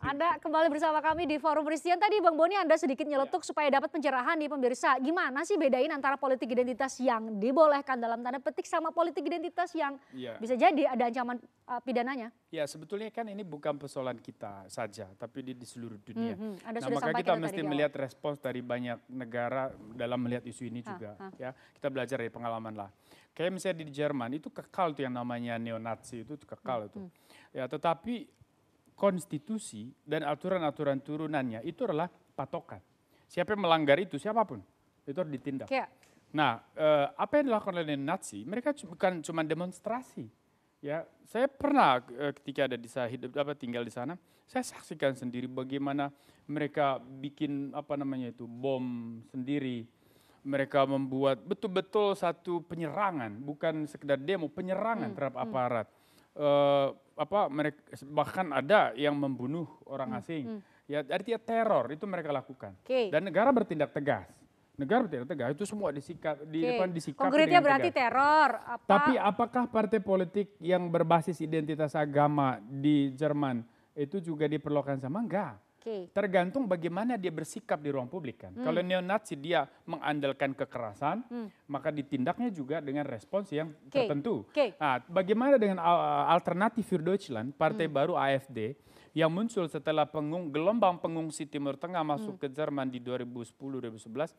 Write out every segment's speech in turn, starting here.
Anda kembali bersama kami di Forum Christian. Tadi Bang Boni Anda sedikit nyeletuk supaya dapat pencerahan nih pemirsa. Gimana sih bedain antara politik identitas yang dibolehkan dalam tanda petik sama politik identitas yang bisa jadi ada ancaman pidananya? Ya sebetulnya kan ini bukan persoalan kita saja, tapi di seluruh dunia. Nah maka kita mesti melihat respons dari banyak negara dalam melihat isu ini juga. Ya, kita belajar dari pengalaman lah. Kayak misalnya di Jerman itu kekal tuh yang namanya neo-Nazi itu kekal itu. Ya, tetapi konstitusi dan aturan-aturan turunannya itu adalah patokan. Siapa yang melanggar itu, siapapun, itu harus ditindak. Nah, apa yang dilakukan oleh Nazi, mereka bukan cuma demonstrasi. Ya, saya pernah ketika ada tinggal di sana, saya saksikan sendiri bagaimana mereka bikin bom sendiri. Mereka membuat betul-betul satu penyerangan, bukan sekedar demo, penyerangan terhadap aparat. Mereka bahkan ada yang membunuh orang asing. Ya, artinya teror itu mereka lakukan. Dan negara bertindak tegas. Negara bertindak tegas itu semua disikapi konkretnya berarti tegas. Teror. Tapi apakah partai politik yang berbasis identitas agama di Jerman itu juga diperlukan sama? Enggak. Tergantung bagaimana dia bersikap di ruang publik kan. Kalau neo-Nazi dia mengandalkan kekerasan, maka ditindaknya juga dengan respons yang tertentu. Nah, bagaimana dengan Alternatif für Deutschland, partai baru AfD, yang muncul setelah gelombang pengungsi Timur Tengah masuk ke Jerman di 2010-2011,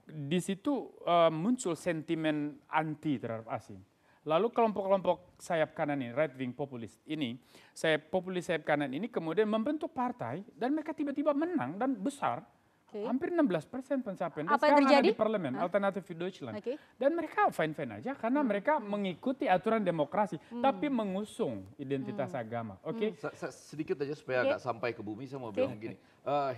di situ muncul sentimen anti terhadap asing. Lalu kelompok-kelompok sayap kanan ini, right wing populis ini, populis sayap kanan ini kemudian membentuk partai dan mereka tiba-tiba menang dan besar, hampir 16% pencapaian. Apa yang terjadi? Di parlemen, Alternatif für Deutschland. Dan mereka fine-fine aja karena mereka mengikuti aturan demokrasi, tapi mengusung identitas agama. Sedikit aja supaya nggak sampai ke bumi, saya mau bilang gini,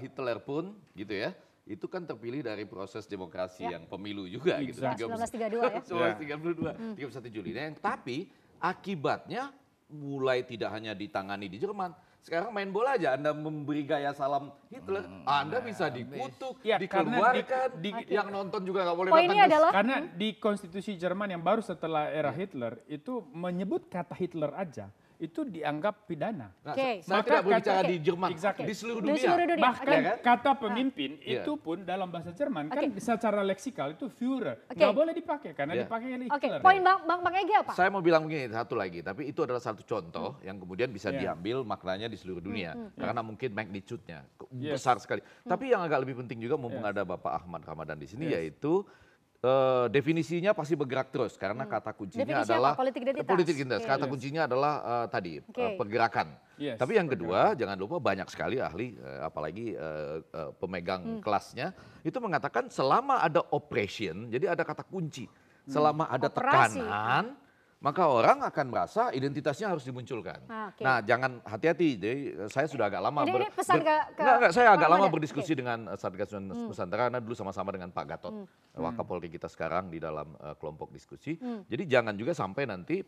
Hitler pun gitu ya, itu kan terpilih dari proses demokrasi yang pemilu juga gitu. 1932 ya. 31 Juli. Tapi akibatnya mulai tidak hanya ditangani di Jerman. Sekarang main bola aja, Anda memberi gaya salam Hitler, Anda bisa dikutuk, dikeluarkan, yang nonton juga nggak boleh datang. Karena di konstitusi Jerman yang baru setelah era Hitler, itu menyebut kata Hitler aja, itu dianggap pidana. Saya tidak berbicara di Jerman, di seluruh dunia. Bahkan kata pemimpin itu pun dalam bahasa Jerman kan secara leksikal itu Führer. Nggak boleh dipakai karena dipakai Hitler. Poin Bang Egi apa? Saya mau bilang begini, satu lagi, tapi itu adalah satu contoh yang kemudian bisa diambil maknanya di seluruh dunia. Karena mungkin magnitude-nya besar sekali. Tapi yang agak lebih penting juga mumpung ada Bapak Ahmad Ramadan di sini yaitu definisinya pasti bergerak terus karena kata kuncinya adalah politik identitas. Kata kuncinya adalah pergerakan. Tapi yang kedua, jangan lupa banyak sekali ahli, apalagi pemegang kelasnya, itu mengatakan selama ada oppression, jadi ada kata kunci, selama ada tekanan, maka orang akan merasa identitasnya harus dimunculkan. Nah, jangan hati-hati. Jadi saya sudah agak lama saya agak lama berdiskusi dengan Satgas Nusantara karena dulu sama-sama dengan Pak Gatot, Wakapolri kita sekarang di dalam kelompok diskusi. Jadi jangan juga sampai nanti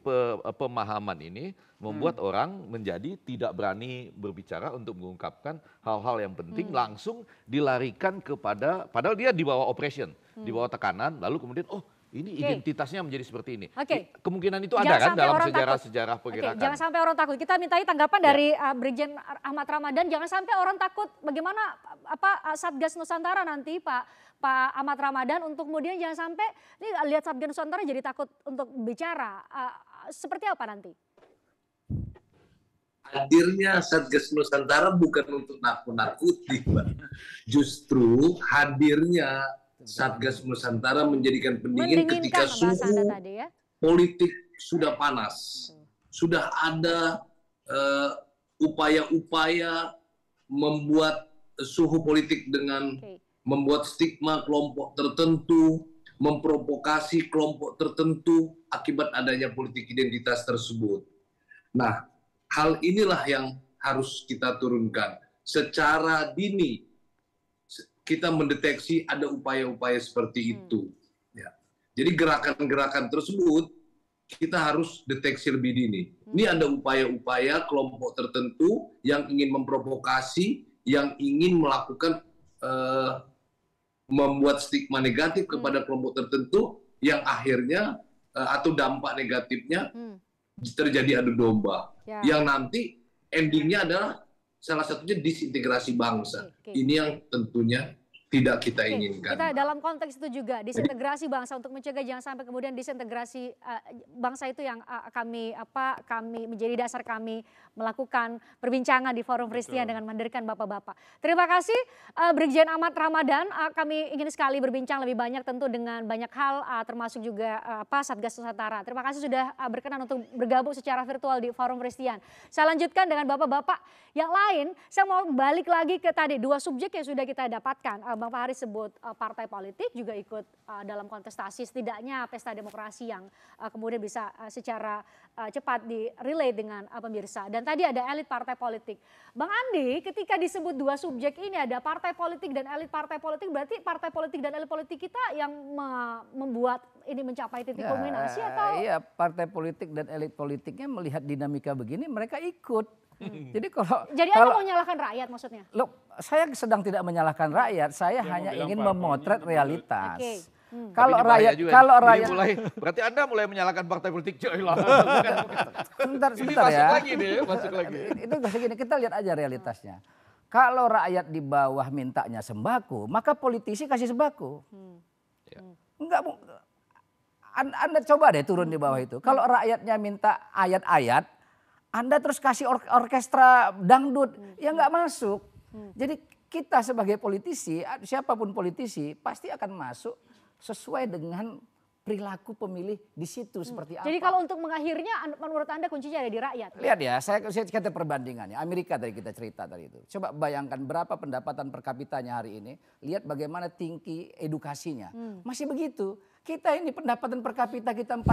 pemahaman ini membuat orang menjadi tidak berani berbicara untuk mengungkapkan hal-hal yang penting, langsung dilarikan kepada, padahal dia di bawah oppression, di bawah tekanan, lalu kemudian ini identitasnya menjadi seperti ini. Kemungkinan itu ada kan dalam sejarah pergerakan. Jangan sampai orang takut. Kita mintai tanggapan dari Brigjen Ahmad Ramadan. Jangan sampai orang takut bagaimana Satgas Nusantara nanti Pak Ahmad Ramadan untuk kemudian jangan sampai ini lihat Satgas Nusantara jadi takut untuk bicara. Seperti apa nanti? Hadirnya Satgas Nusantara bukan untuk nakut-nakuti, Mbak. Justru hadirnya Satgas Nusantara menjadikan pendingin ketika suhu politik sudah panas. Sudah ada upaya-upaya membuat suhu politik dengan membuat stigma kelompok tertentu, memprovokasi kelompok tertentu akibat adanya politik identitas tersebut. Nah, hal inilah yang harus kita turunkan. Secara dini kita mendeteksi ada upaya-upaya seperti itu. Ya. Jadi gerakan-gerakan tersebut kita harus deteksi lebih dini. Ini ada upaya-upaya kelompok tertentu yang ingin memprovokasi, yang ingin melakukan membuat stigma negatif kepada kelompok tertentu, yang akhirnya atau dampak negatifnya terjadi adu domba. Yang nanti endingnya adalah salah satunya disintegrasi bangsa. Oke. Ini yang tentunya tidak kita Oke, inginkan. kita dalam konteks itu juga disintegrasi bangsa untuk mencegah jangan sampai kemudian disintegrasi bangsa itu yang kami menjadi dasar kami melakukan perbincangan di forum Christian dengan menghadirkan bapak-bapak. Terima kasih Brigjen Ahmad Ramadan. Kami ingin sekali berbincang lebih banyak tentu dengan banyak hal termasuk juga Satgas Nusantara. Terima kasih sudah berkenan untuk bergabung secara virtual di forum Christian. Saya lanjutkan dengan bapak-bapak yang lain. Saya mau balik lagi ke tadi 2 subjek yang sudah kita dapatkan. Bang Fahri sebut partai politik juga ikut dalam kontestasi, setidaknya pesta demokrasi yang kemudian bisa secara cepat di-relay dengan pemirsa. Dan tadi ada elit partai politik. Bang Andi, ketika disebut 2 subjek ini ada partai politik dan elit partai politik, berarti partai politik dan elit politik kita yang membuat ini mencapai titik kulminasi atau? Iya, partai politik dan elit politiknya melihat dinamika begini mereka ikut. Jadi Anda mau menyalahkan rakyat maksudnya? Loh, saya sedang tidak menyalahkan rakyat, saya hanya ingin memotret realitas. Oke. Kalau rakyat, berarti Anda mulai menyalahkan partai politik. sebentar ya. Masuk lagi. Itu gini, kita lihat aja realitasnya. Kalau rakyat di bawah mintanya sembako, maka politisi kasih sembako. Enggak, Anda coba deh turun di bawah itu. Kalau rakyatnya minta ayat-ayat, Anda terus kasih orkestra dangdut, ya nggak masuk. Jadi kita sebagai politisi, siapapun politisi pasti akan masuk sesuai dengan perilaku pemilih di situ seperti apa. Jadi kalau untuk mengakhirnya menurut Anda kuncinya ada di rakyat? Lihat ya, saya kata perbandingannya. Amerika tadi kita cerita tadi itu. Coba bayangkan berapa pendapatan per kapitanya hari ini. Lihat bagaimana tinggi edukasinya. Masih begitu. Kita ini pendapatan per kapita kita $4.000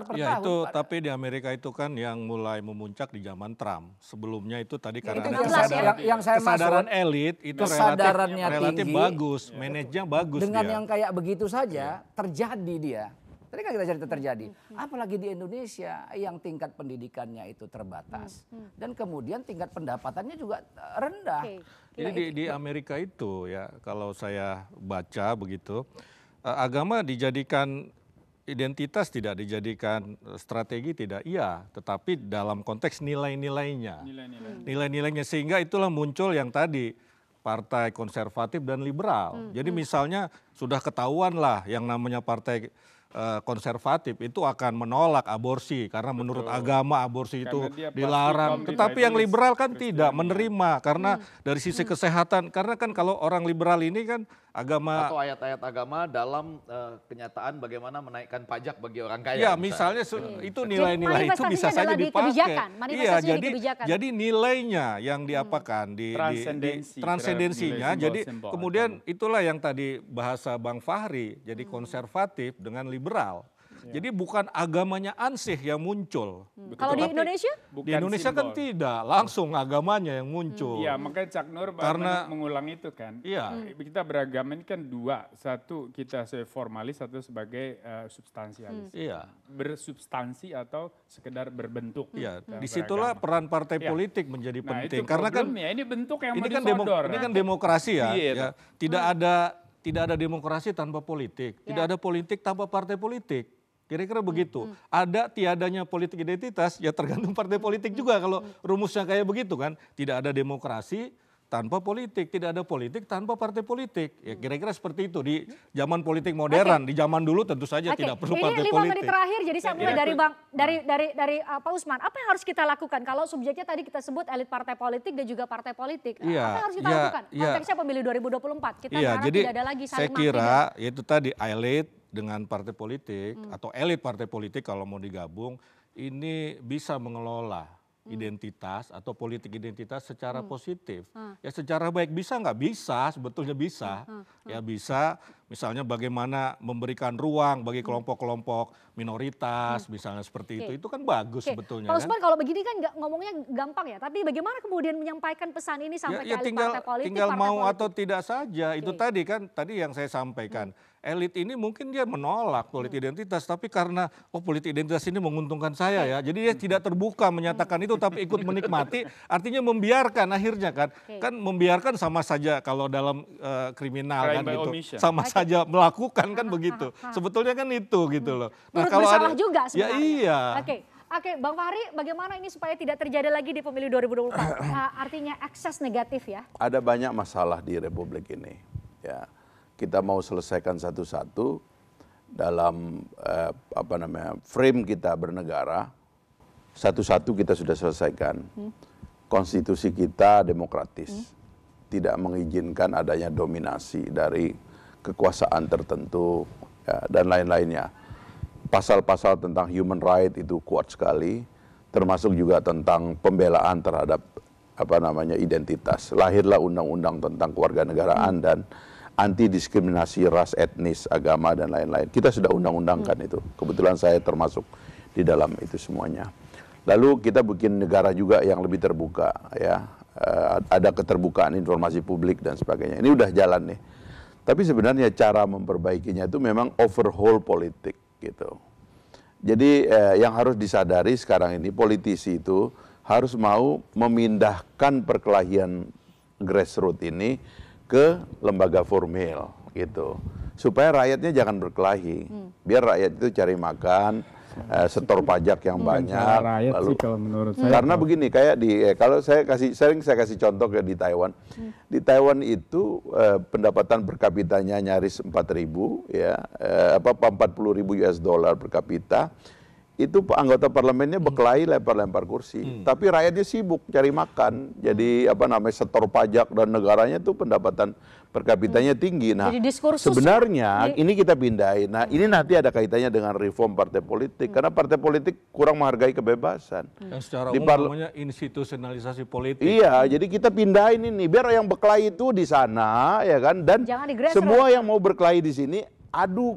per tahun. Itu tapi di Amerika itu kan yang mulai memuncak di zaman Trump. Sebelumnya itu tadi karena itu kesadaran elit itu kesadarannya relatif tinggi, bagus, manajernya bagus. Dengan yang kayak begitu saja terjadi dia. Tadi kan kita cerita terjadi. Apalagi di Indonesia yang tingkat pendidikannya itu terbatas. Dan kemudian tingkat pendapatannya juga rendah. Jadi di Amerika itu ya kalau saya baca begitu, agama dijadikan identitas tidak, dijadikan strategi tidak, iya. Tetapi dalam konteks nilai-nilainya. Nilai-nilainya sehingga itulah muncul yang tadi partai konservatif dan liberal. Jadi misalnya sudah ketahuan lah yang namanya partai konservatif itu akan menolak aborsi karena menurut agama aborsi itu dilarang. Tetapi yang liberal kan tidak menerima karena dari sisi kesehatan. Karena kan kalau orang liberal ini kan agama atau ayat-ayat agama dalam kenyataan bagaimana menaikkan pajak bagi orang kaya. Ya misalnya itu nilai-nilai itu bisa saja dipakai. Iya, jadi nilainya yang diapakan di transendensinya. Jadi kemudian itulah yang tadi bahasa Bang Fahri jadi konservatif dengan liberal. Jadi bukan agamanya ansih yang muncul. Kalau di Indonesia? Di Indonesia kan tidak, langsung agamanya yang muncul. Iya, makanya Cak Nur mengulang itu kan. Iya. Kita beragama ini kan 2, satu kita sebagai formalis, satu sebagai substansialis. Iya. Bersubstansi atau sekedar berbentuk. Iya, disitulah peran partai politik menjadi penting. Karena kan ini bentuk yang ini kan demokrasi ya. Ya. Tidak ada demokrasi tanpa politik, tidak ada politik tanpa partai politik. Kira-kira begitu. Ada tiadanya politik identitas ya tergantung partai politik juga kalau rumusnya kayak begitu kan. Tidak ada demokrasi tanpa politik, tidak ada politik tanpa partai politik. Ya kira-kira seperti itu di zaman politik modern. Di zaman dulu tentu saja tidak perlu partai politik. Ini 5 menit terakhir jadi saya mulai dari Pak Usman. Apa yang harus kita lakukan kalau subjeknya tadi kita sebut elit partai politik dan juga partai politik. Apa yang harus kita lakukan? Konteksnya pemilu 2024. Kita harap tidak ada lagi saling saya kira itu tadi elit dengan partai politik atau elit partai politik kalau mau digabung ini bisa mengelola identitas atau politik identitas secara positif. Ya secara baik bisa nggak? Bisa, sebetulnya bisa. Ya bisa misalnya bagaimana memberikan ruang bagi kelompok-kelompok minoritas misalnya seperti itu. Itu kan bagus sebetulnya. Pak Usman kalau begini kan ngomongnya gampang ya. Tapi bagaimana kemudian menyampaikan pesan ini sampai ke elit partai politik? Tinggal mau atau tidak saja. Itu tadi kan tadi yang saya sampaikan. Elit ini mungkin dia menolak politik identitas, tapi karena politik identitas ini menguntungkan saya ya, jadi dia tidak terbuka menyatakan itu, tapi ikut menikmati, artinya membiarkan akhirnya kan membiarkan sama saja kalau dalam kriminal kan gitu, sama saja melakukan kan begitu, sebetulnya kan itu gitu loh. Nah kalau salah juga ya iya. Oke. Oke, Bang Fahri, bagaimana ini supaya tidak terjadi lagi di pemilu 2024? Artinya ekses negatif ya? Ada banyak masalah di Republik ini. Ya, kita mau selesaikan satu-satu dalam frame kita bernegara. Satu-satu kita sudah selesaikan. Konstitusi kita demokratis, tidak mengizinkan adanya dominasi dari kekuasaan tertentu ya, dan lain-lainnya. Pasal-pasal tentang human right itu kuat sekali, termasuk juga tentang pembelaan terhadap identitas. Lahirlah undang-undang tentang kewarganegaraan dan anti diskriminasi ras, etnis, agama dan lain-lain. Kita sudah undang-undangkan itu. Kebetulan saya termasuk di dalam itu semuanya. Lalu kita bikin negara juga yang lebih terbuka ya. Ada keterbukaan informasi publik dan sebagainya. Ini udah jalan nih. Tapi sebenarnya cara memperbaikinya itu memang overhaul politik gitu. Jadi yang harus disadari sekarang ini politisi itu harus mau memindahkan perkelahian grassroots ini ke lembaga formal gitu. Supaya rakyatnya jangan berkelahi. Biar rakyat itu cari makan, setor pajak yang banyak. Lalu sih kalau menurut saya. Karena begini, kayak kalau saya kasih contoh kayak di Taiwan. Di Taiwan itu pendapatan per kapitanya nyaris 4.000 ya, 40.000 US dollar per kapita. Itu anggota parlemennya berkelahi lempar-lempar kursi. Tapi rakyatnya sibuk cari makan. Jadi setor pajak dan negaranya tuh pendapatan per kapitanya tinggi. Nah, sebenarnya ini kita pindahin. Nah, ini nanti ada kaitannya dengan reform partai politik. Karena partai politik kurang menghargai kebebasan. Yang secara umum namanya institusionalisasi politik. Iya, jadi kita pindahin ini. Biar yang berkelahi itu di sana, ya kan. Dan semua yang mau berkelahi di sini adu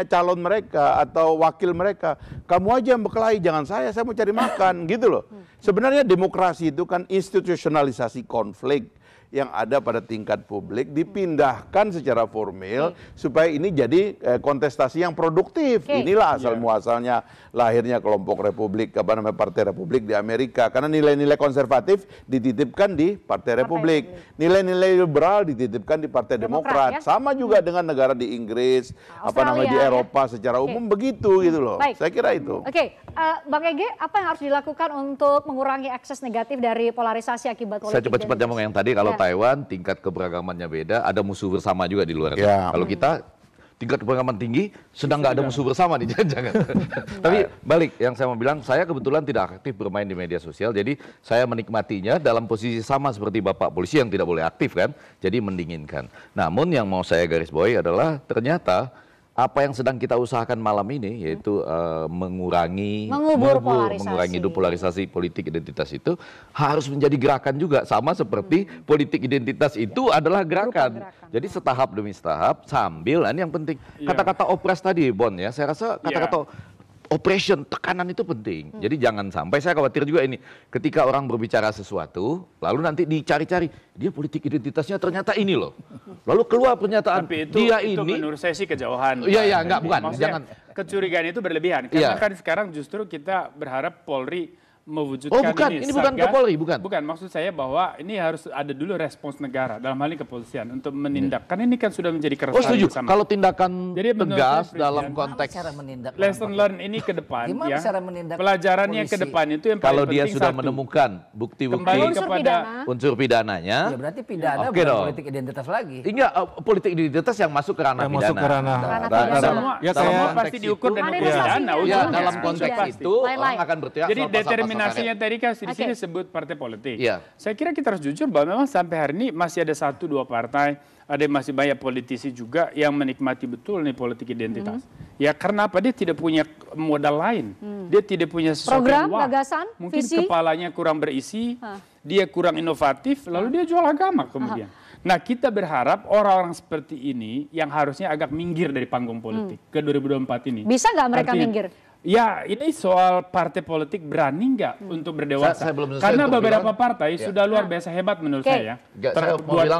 calon mereka atau wakil mereka. Kamu aja yang berkelahi, jangan saya mau cari makan gitu loh. Sebenarnya demokrasi itu kan institusionalisasi konflik yang ada pada tingkat publik dipindahkan secara formal supaya ini jadi kontestasi yang produktif. Inilah asal muasalnya lahirnya kelompok Republik Partai Republik di Amerika, karena nilai-nilai konservatif dititipkan di Partai Republik, nilai-nilai liberal dititipkan di Partai Demokrat. Ya? Sama juga dengan negara di Inggris, di Eropa secara umum begitu gitu loh. Saya kira itu. Oke, Bang Ege, apa yang harus dilakukan untuk mengurangi akses negatif dari polarisasi akibat politik? Saya cepat-cepat ngomong yang tadi, kalau Taiwan tingkat keberagamannya beda, ada musuh bersama juga di luar. Kalau kita tingkat keberagaman tinggi, sedang nggak ada musuh bersama nih, jangan. Tapi balik, yang saya mau bilang, saya kebetulan tidak aktif bermain di media sosial, jadi saya menikmatinya dalam posisi sama seperti Bapak polisi yang tidak boleh aktif kan, jadi mendinginkan. Namun yang mau saya garis bawahi adalah ternyata apa yang sedang kita usahakan malam ini, yaitu mengurangi polarisasi politik identitas itu harus menjadi gerakan juga, sama seperti politik identitas itu adalah gerakan. Jadi setahap demi setahap sambil, ini yang penting, kata-kata opres tadi Bon ya, saya rasa kata-kata operation, tekanan itu penting. Jadi jangan sampai, saya khawatir juga ini, ketika orang berbicara sesuatu, lalu nanti dicari-cari, dia politik identitasnya ternyata ini loh. Lalu keluar pernyataan, dia ini. Itu menurut saya sih kejauhan. Iya, enggak, bukan. Jangan. Kecurigaan itu berlebihan. Karena kan sekarang justru kita berharap Polri mewujudkan ini bukan ke Polri, bukan. Bukan, maksud saya bahwa ini harus ada dulu respons negara, dalam hal ini kepolisian, untuk menindak. Karena ini kan sudah menjadi keresahan setuju. bersama. Kalau tindakan tegas dalam konteks lesson learn ini ke depan, ya, pelajarannya ke depan itu yang paling kalau penting. Dia sudah menemukan bukti-bukti kembali kepada unsur pidananya, ya berarti pidana bukan politik identitas lagi. Enggak, politik identitas yang masuk ke ranah pidana. Semua pasti diukur dan pidana. Dalam konteks itu orang akan berteriak. Jadi determinasinya tadi kan di sini disebut partai politik. Saya kira kita harus jujur bahwa memang sampai hari ini masih ada 1-2 partai, ada masih banyak politisi juga yang menikmati betul nih politik identitas. Ya karena apa? Dia tidak punya modal lain. Dia tidak punya sesuatu program, yang gagasan, mungkin visi. Kepalanya kurang berisi, dia kurang inovatif, lalu dia jual agama kemudian. Nah, kita berharap orang-orang seperti ini yang harusnya agak minggir dari panggung politik ke 2024 ini. Bisa nggak mereka minggir? Ya, ini soal partai politik berani nggak untuk berdewasa? Karena beberapa partai sudah luar biasa hebat menurut saya.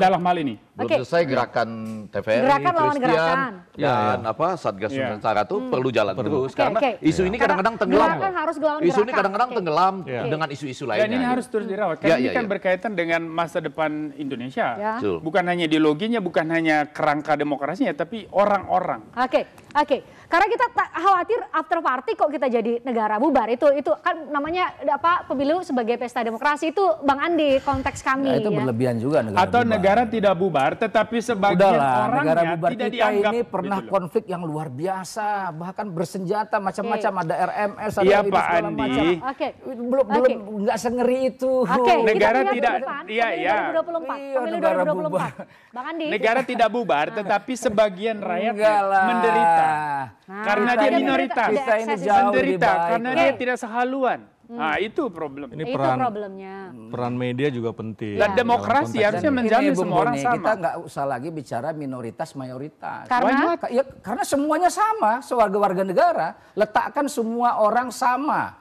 Dalam hal ini. Belum selesai gerakan TVRI, Christian, dan Satgas Nusantara itu perlu jalan terus. Karena isu ini kadang-kadang tenggelam. Isu ini kadang-kadang tenggelam dengan isu-isu lainnya. Dan ini harus terus dirawat. Karena ini kan berkaitan dengan masa depan Indonesia. Bukan hanya ideologinya, bukan hanya kerangka demokrasinya, tapi orang-orang. Oke. Karena kita khawatir after party kok kita jadi negara bubar. Itu kan namanya apa, pemilu sebagai pesta demokrasi itu Bang Andi konteks kami. Nah, itu berlebihan juga negara Atau bubar. negara tidak bubar, tetapi sebagian orangnya negara bubar tidak kita dianggap. ini pernah gitu loh. konflik yang luar biasa, bahkan bersenjata macam-macam, ada RMS, ada Iya, ini Pak segala Andi. macam. Oke. Belum nggak sengeri itu. Oke, Negara kita tidak, lihat ke depan, iya, pemilu iya. 2024. Iya, Pemilu negara 2024. bubar. Bang Andi. Negara tidak bubar, tetapi sebagian rakyat Enggak lah. menderita. Karena Kita dia ini- minoritas. kita ini Ekses. jauh lebih Menderita baik. karena dia tidak sehaluan. Nah, itu problem. Ini Itu problemnya. peran media juga penting. Dan dalam demokrasi konteks harusnya ini. menjamin Bung semua orang Boni, sama. kita nggak usah lagi bicara minoritas mayoritas. Karena? Ya, karena semuanya sama, warga negara. Letakkan semua orang sama.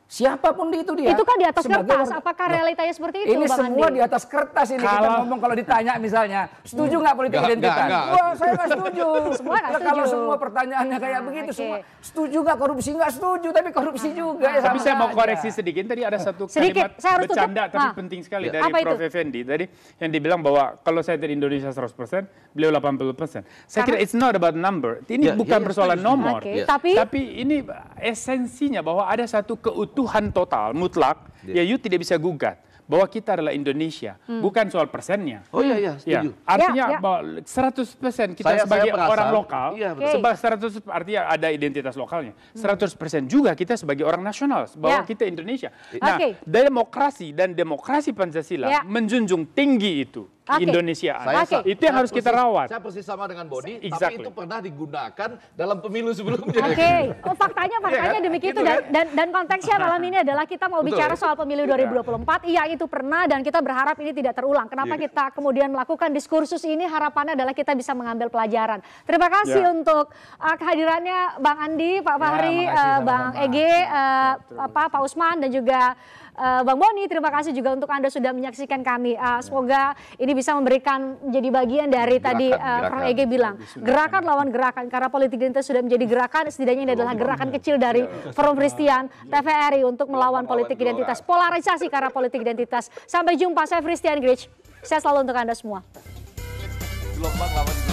Siapapun itu dia. Itu kan di atas sebagai kertas. warga- Apakah Loh, realitanya seperti itu, ini Bang semua Andi? di atas kertas ini kita ngomong kalau ditanya misalnya, setuju nggak politik Nggak, identitas? nggak. Wah, saya nggak setuju. Semua nggak Lah, kalau setuju. semua pertanyaannya kayak begitu, oke. semua setuju nggak korupsi? Nggak setuju, tapi korupsi juga. Ya Tapi sama saya mau aja. koreksi sedikit. Tadi ada satu Sedikit, kalimat saya harus tutup. bercanda tapi Nah. penting sekali Ya. dari Apa itu? Prof. Effendi. Tadi yang dibilang bahwa kalau saya dari Indonesia 100%, beliau 80%. Saya kira it's not about number. Ini Ya, bukan ya, persoalan setuju. nomor. Oke, Ya. tapi ini esensinya bahwa ada satu keutuhan total, mutlak, ya you tidak bisa gugat. Bahwa kita adalah Indonesia, bukan soal persennya. Oh iya, iya, Ya, setuju. artinya Ya, ya. bahwa 100% kita Saya sebagai merasa- orang lokal, iya, betul. Oke. 100 artinya ada identitas lokalnya. 100% juga kita sebagai orang nasional, bahwa Ya. kita Indonesia. Nah, Oke. demokrasi dan demokrasi Pancasila Ya. menjunjung tinggi itu Oke. Indonesiaan. Oke. Itu yang harus kita rawat. Saya persis sama dengan Boni, Exactly. tapi itu pernah digunakan dalam pemilu sebelumnya. Oke, faktanya Iya kan? demikitu Gitu dan konteksnya malam ini adalah kita mau Betul. bicara soal pemilu 2024. Iya, itu pernah dan kita berharap ini tidak terulang. Kenapa Iya. kita kemudian melakukan diskursus ini? Harapannya adalah kita bisa mengambil pelajaran. Terima kasih Ya. untuk kehadirannya Bang Andi, Pak Fahri, makasih, Bang sama-sama. Ege, Pak Usman dan juga Bang Boni. Terima kasih juga untuk Anda sudah menyaksikan kami. Semoga ini bisa memberikan menjadi bagian dari tadi Gerakan. Prof. Ege bilang gerakan lawan gerakan, karena politik identitas sudah menjadi gerakan. Setidaknya ini adalah gerakan kecil dari Forum Christian TVRI untuk melawan politik identitas, polarisasi karena politik identitas. Sampai jumpa, saya Christian Grich. Saya selalu untuk Anda semua. Gelombang lawan